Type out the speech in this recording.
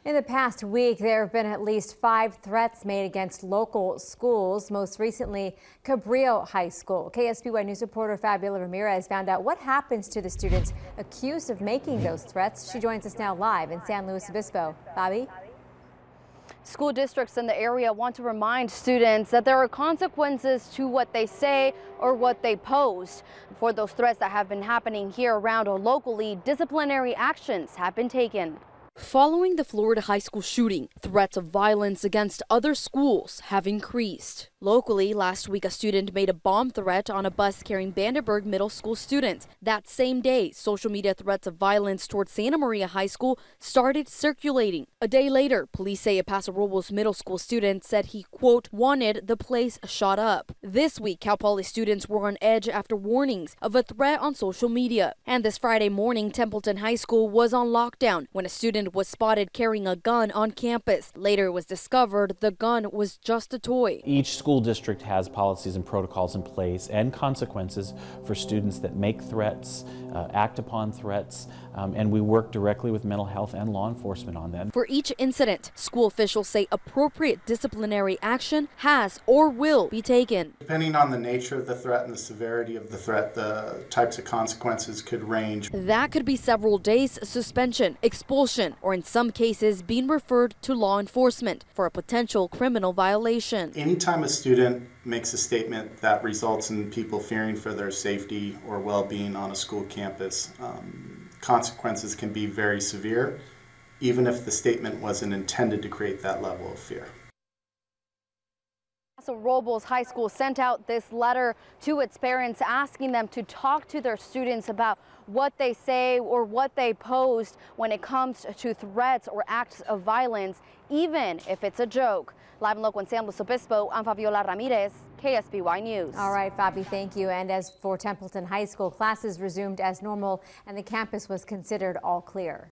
In the past week, there have been at least 5 threats made against local schools, most recently Cabrillo High School. KSBY News reporter Fabiola Ramirez found out what happens to the students accused of making those threats. She joins us now live in San Luis Obispo. Bobby? School districts in the area want to remind students that there are consequences to what they say or what they post. For those threats that have been happening here around or locally, disciplinary actions have been taken. Following the Florida high school shooting, threats of violence against other schools have increased. Locally, last week a student made a bomb threat on a bus carrying Vanderburg Middle School students. That same day, social media threats of violence towards Santa Maria High School started circulating. A day later, police say a Paso Robles Middle School student said he, quote, wanted the place shot up. This week, Cal Poly students were on edge after warnings of a threat on social media. And this Friday morning, Templeton High School was on lockdown when a student was spotted carrying a gun on campus. Later, it was discovered the gun was just a toy. Each school district has policies and protocols in place and consequences for students that make threats, act upon threats, and we work directly with mental health and law enforcement on them. For each incident, school officials say appropriate disciplinary action has or will be taken. Depending on the nature of the threat and the severity of the threat, the types of consequences could range. That could be several days suspension, expulsion, or in some cases being referred to law enforcement for a potential criminal violation. Anytime a student makes a statement that results in people fearing for their safety or well-being on a school campus, consequences can be very severe, even if the statement wasn't intended to create that level of fear. Paso Robles High School sent out this letter to its parents asking them to talk to their students about what they say or what they post when it comes to threats or acts of violence, even if it's a joke. Live and local in San Luis Obispo, I'm Fabiola Ramirez, KSBY News. All right, Fabi, thank you. And as for Templeton High School, classes resumed as normal and the campus was considered all clear.